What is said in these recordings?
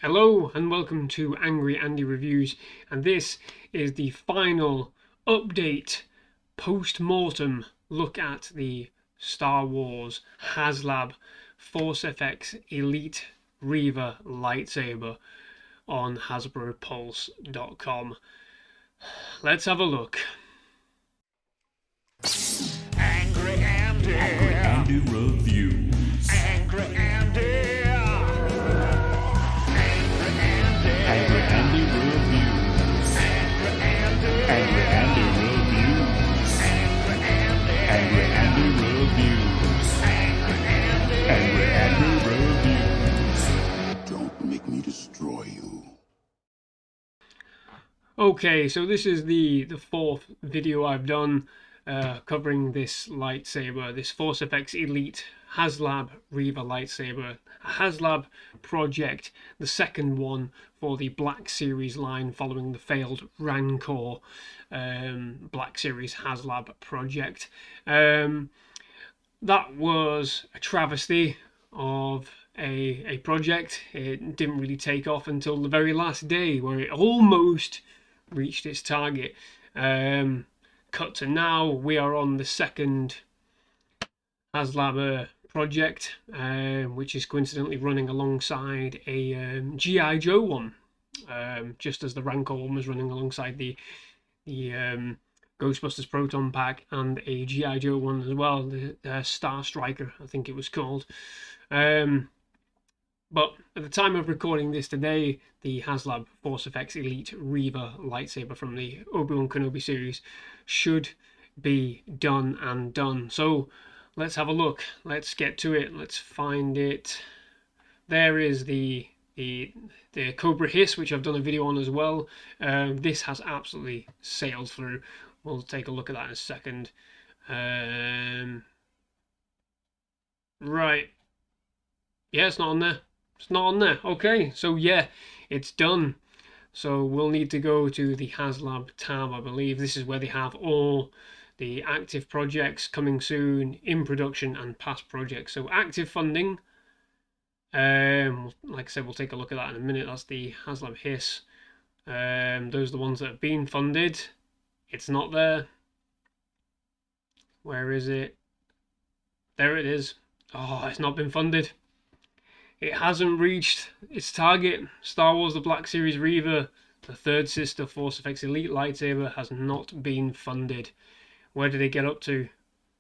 Hello and welcome to Angry Andy Reviews, and this is the final update post-mortem look at the Star Wars HasLab ForceFX Elite Reva lightsaber on HasbroPulse.com. Let's have a look. Angry Andy. Angry Andy Reviews. Angry Andy. Angry Andy Reviews. Angry Angry Andy. Andy Reviews. Angry Andy. Angry Andy Reviews. Angry Andy Reviews. Don't make me destroy you. Okay, so this is the fourth video I've done covering this lightsaber, this ForceFX Elite HasLab Reva lightsaber, a HasLab project, the second one for the Black Series line following the failed Rancor Black Series HasLab project. That was a travesty of a project. It didn't really take off until the very last day, where it almost reached its target. Cut to now, we are on the second HasLab project, which is coincidentally running alongside a G.I. Joe one, just as the Rancor one was running alongside the Ghostbusters Proton Pack and a G.I. Joe one as well, the Star Striker, I think it was called. But at the time of recording this today, the HasLab ForceFX Elite Reva lightsaber from the Obi-Wan Kenobi series should be done and done. So let's have a look. Let's get to it. Let's find it. There is the Cobra Hiss, which I've done a video on as well. This has absolutely sailed through. We'll take a look at that in a second. Right. Yeah, it's not on there. It's not on there. Okay, so yeah, it's done. So we'll need to go to the HasLab tab, I believe. This is where they have all the active projects coming soon, in production, and past projects. So active funding. Like I said, we'll take a look at that in a minute. That's the HasLab Hiss. Those are the ones that have been funded. It's not there. Where is it? There it is. Oh, it's not been funded. It hasn't reached its target. Star Wars The Black Series Reva, the third sister ForceFX Elite lightsaber, has not been funded. Where did it get up to?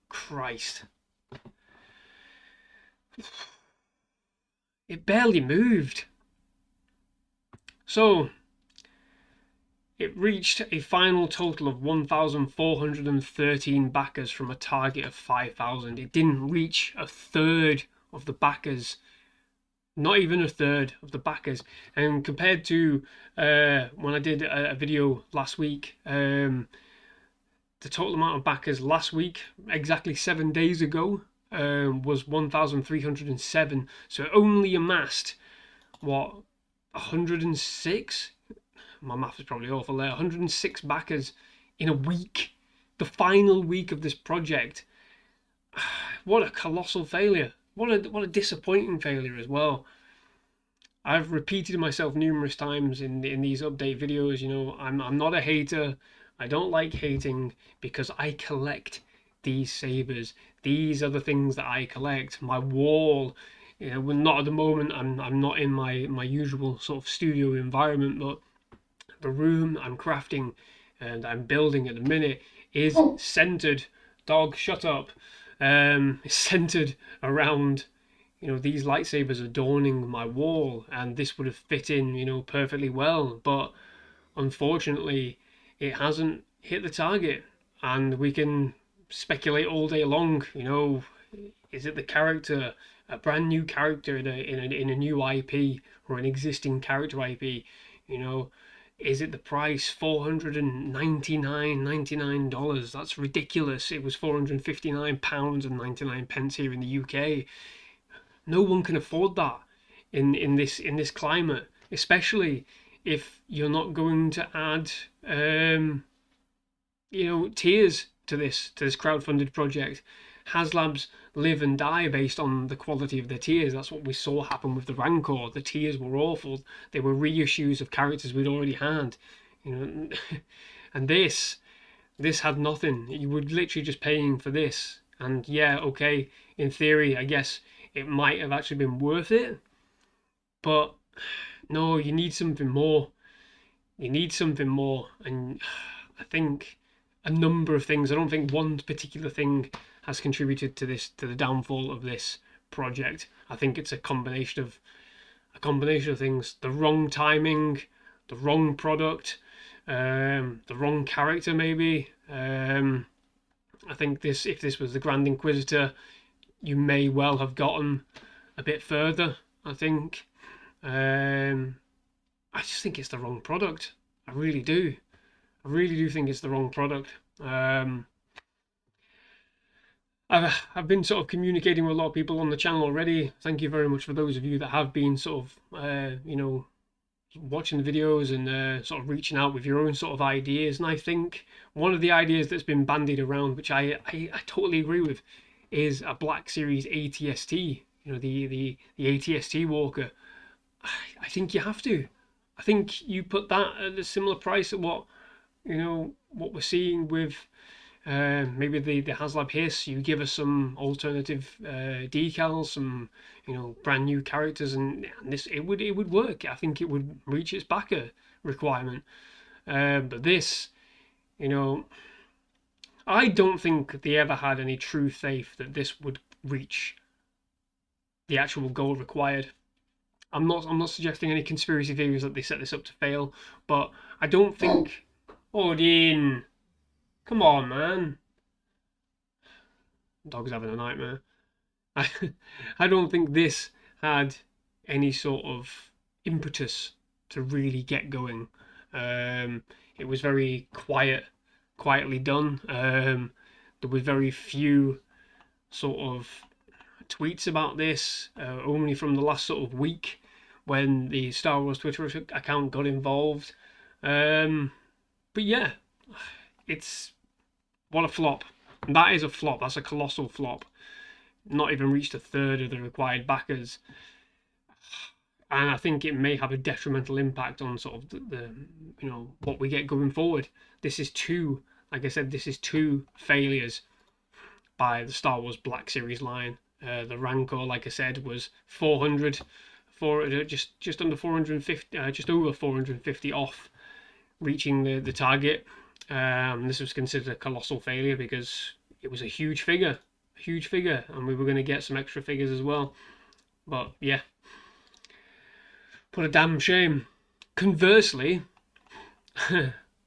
Christ. It barely moved. So, it reached a final total of 1,413 backers from a target of 5,000. It didn't reach a third of the backers. Not even a third of the backers. And compared to when I did a video last week, the total amount of backers last week, exactly 7 days ago, was 1,307. So it only amassed, what, 106? My math is probably awful there. 106 backers in a week. The final week of this project. What a colossal failure. What a disappointing failure as well. I've repeated myself numerous times in these update videos. You know, I'm not a hater. I don't like hating because I collect these sabers. These are the things that I collect. My wall. You know, not at the moment. I'm not in my usual sort of studio environment, but the room I'm crafting and I'm building at the minute is centered. Dog, shut up. It's centered around, you know, these lightsabers adorning my wall, and this would have fit in, you know, perfectly well. But unfortunately, it hasn't hit the target, and we can speculate all day long. You know, is it the character, a brand new character in a new IP or an existing character IP? You know, is it the price? $499.99. That's ridiculous. It was £459.99 here in the UK. No one can afford that in this climate, especially if you're not going to add you know, tiers to this crowdfunded project. HasLabs live and die based on the quality of their tiers. That's what we saw happen with the Rancor. The tiers were awful. They were reissues of characters we'd already had, you know. And this had nothing. You were literally just paying for this. And yeah, okay, in theory, I guess it might have actually been worth it. But no, you need something more. You need something more. And I think a number of things, I don't think one particular thing has contributed to the downfall of this project. I think it's a combination of things. The wrong timing, the wrong product, the wrong character maybe. I think if this was the Grand Inquisitor, you may well have gotten a bit further, I think. I just think it's the wrong product. I really do. I really do think it's the wrong product. I've been sort of communicating with a lot of people on the channel already. Thank you very much for those of you that have been sort of, watching the videos and sort of reaching out with your own sort of ideas. And I think one of the ideas that's been bandied around, which I totally agree with, is a Black Series ATST. You know, the ATST Walker. I think you have to. I think you put that at a similar price at what we're seeing with maybe the HasLab Hiss. You give us some alternative decals, some brand new characters, and this it would work. I think it would reach its backer requirement. But this, I don't think they ever had any true faith that this would reach the actual goal required. I'm not suggesting any conspiracy theories that they set this up to fail, but I don't think. Odin, come on, man. Dog's having a nightmare. I don't think this had any sort of impetus to really get going. It was very quietly done. There were very few sort of tweets about this, only from the last sort of week when the Star Wars Twitter account got involved. But yeah, it's what a flop. That is a flop. That's a colossal flop. Not even reached a third of the required backers. And I think it may have a detrimental impact on sort of the what we get going forward. This is two, like I said, this is two failures by the Star Wars Black Series line. The Rancor, like I said, was 400 for just under 450, just over 450 off reaching the target. This was considered a colossal failure because it was a huge figure, and we were going to get some extra figures as well. But yeah, what a damn shame. Conversely,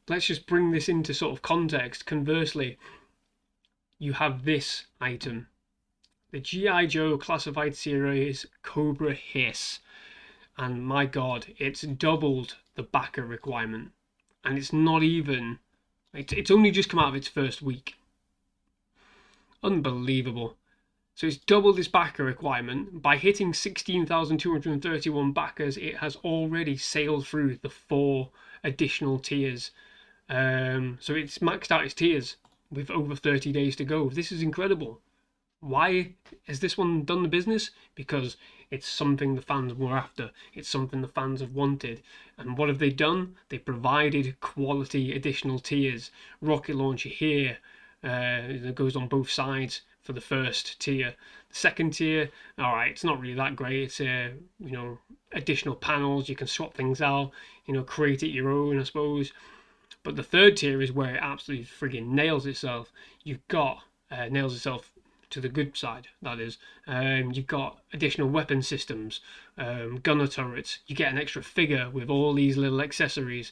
let's just bring this into sort of context. Conversely, you have this item, the G.I. Joe Classified Series Cobra Hiss, and my god, it's doubled the backer requirement, and it's not even, it's only just come out of its first week. Unbelievable. So it's doubled its backer requirement. By hitting 16,231 backers, it has already sailed through the 4 additional tiers. So it's maxed out its tiers with over 30 days to go. This is incredible. Why has this one done the business? Because it's something the fans were after. It's something the fans have wanted. And what have they done? They provided quality additional tiers. Rocket launcher here. That goes on both sides for the first tier. The second tier, all right, it's not really that great. It's additional panels. You can swap things out. Create it your own, I suppose. But the third tier is where it absolutely friggin' nails itself. Nails itself to the good side, that is. You've got additional weapon systems, gunner turrets. You get an extra figure with all these little accessories.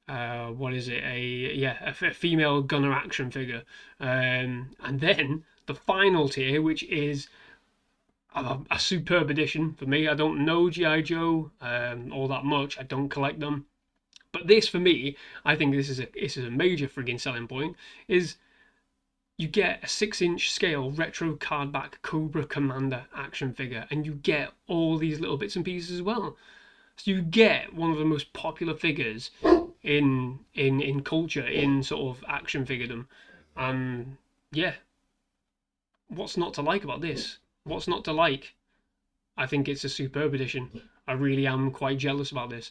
What is it? A female gunner action figure. And then the final tier, which is a superb addition for me. I don't know G.I. Joe all that much. I don't collect them. But this, for me, I think this is a major friggin' selling point, is you get a 6-inch scale retro cardback Cobra Commander action figure, and you get all these little bits and pieces as well. So you get one of the most popular figures in culture, in sort of action figurdom. Yeah, what's not to like about this? What's not to like? I think it's a superb edition. I really am quite jealous about this.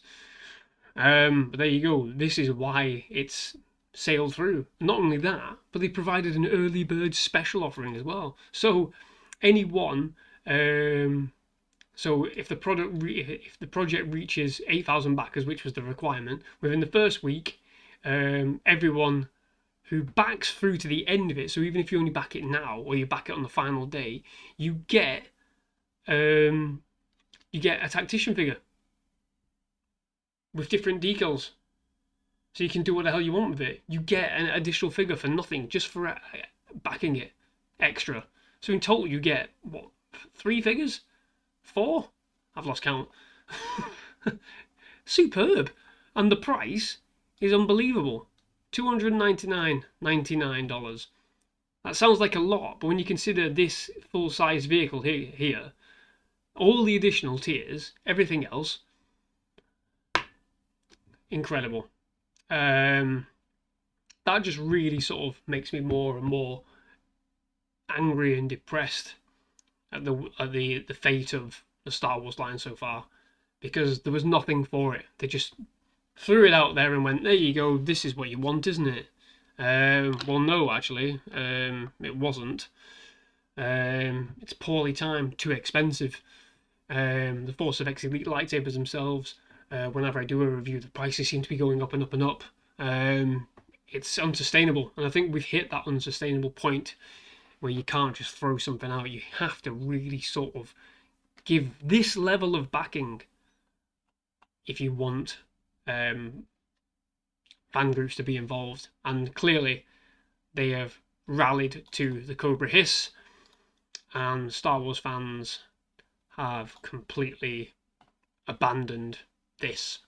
But there you go. This is why it's sailed through. Not only that, but they provided an early bird special offering as well. So anyone, so if the project reaches 8,000 backers, which was the requirement, within the first week, everyone who backs through to the end of it, so even if you only back it now or you back it on the final day, you get a tactician figure with different decals, so you can do what the hell you want with it. You get an additional figure for nothing, just for backing it extra. So in total you get what, 3 figures, 4? I've lost count. Superb. And the price is unbelievable. $299.99. That sounds like a lot, but when you consider this full-size vehicle here, all the additional tiers, everything else, incredible. That just really sort of makes me more and more angry and depressed at the fate of the Star Wars line so far, because there was nothing for it. They just threw it out there and went, there you go, this is what you want, isn't it? Well, no, actually, it wasn't. It's poorly timed, too expensive. The Force of X Elite lightsabers themselves, whenever I do a review, the prices seem to be going up and up and up. It's unsustainable, and I think we've hit that unsustainable point where you can't just throw something out. You have to really sort of give this level of backing if you want fan groups to be involved, and clearly they have rallied to the Cobra Hiss, and Star Wars fans have completely abandoned this,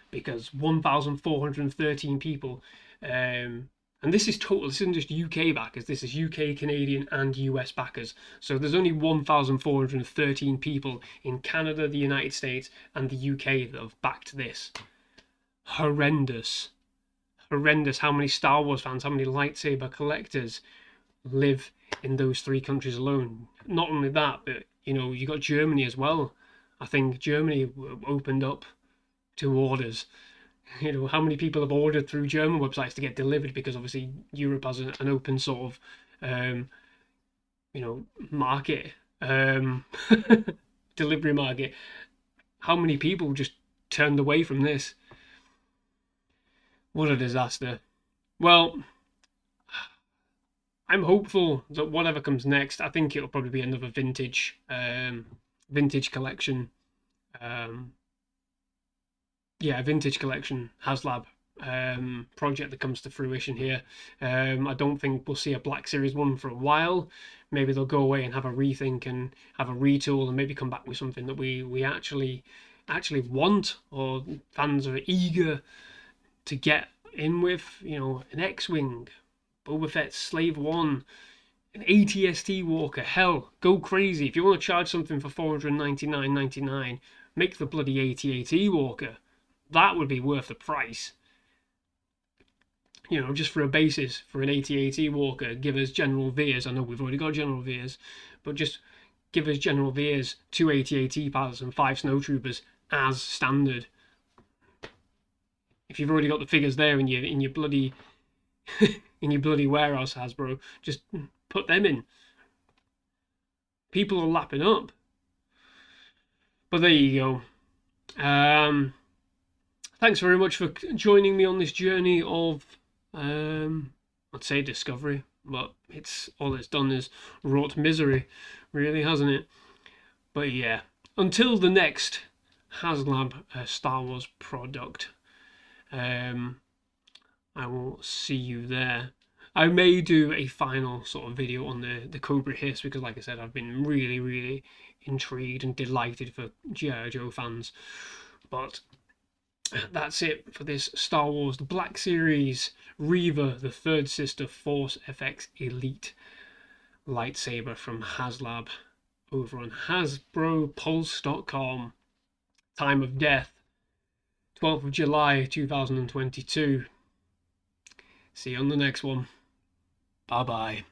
because 1,413 people, and this is total, this isn't just UK backers, this is UK, Canadian and US backers, so there's only 1,413 people in Canada, the United States and the UK that have backed this. Horrendous how many Star Wars fans, how many lightsaber collectors live in those 3 countries alone. Not only that, but you know, you got Germany as well. I think Germany opened up 2 orders. You know, how many people have ordered through German websites to get delivered, because obviously Europe has an open sort of you know, market, delivery market. How many people just turned away from this? What a disaster. Well, I'm hopeful that whatever comes next, I think it'll probably be another vintage collection. Vintage collection HasLab project that comes to fruition here. I don't think we'll see a Black Series 1 for a while. Maybe they'll go away and have a rethink and have a retool and maybe come back with something that we actually want, or fans are eager to get in with. You know, an X-Wing, Boba Fett's Slave 1, an AT-ST Walker. Hell, go crazy. If you want to charge something for $499.99, make the bloody AT-AT Walker. That would be worth the price. You know, just for a basis for an AT-AT Walker, give us General Veers. I know we've already got General Veers, but just give us General Veers, 2 AT-AT pilots and 5 snowtroopers as standard. If you've already got the figures there in your bloody in your bloody warehouse, Hasbro, just put them in. People are lapping up. But there you go. Thanks very much for joining me on this journey of, I'd say discovery, but all it's done is wrought misery, really, hasn't it? But yeah, until the next HasLab Star Wars product, I will see you there. I may do a final sort of video on the Cobra Hiss, because like I said, I've been really, really intrigued and delighted for G.I. Joe fans. But that's it for this Star Wars The Black Series Reva, the third sister Force FX Elite lightsaber from HasLab over on HasbroPulse.com. Time of death, 12th of July 2022. See you on the next one. Bye bye.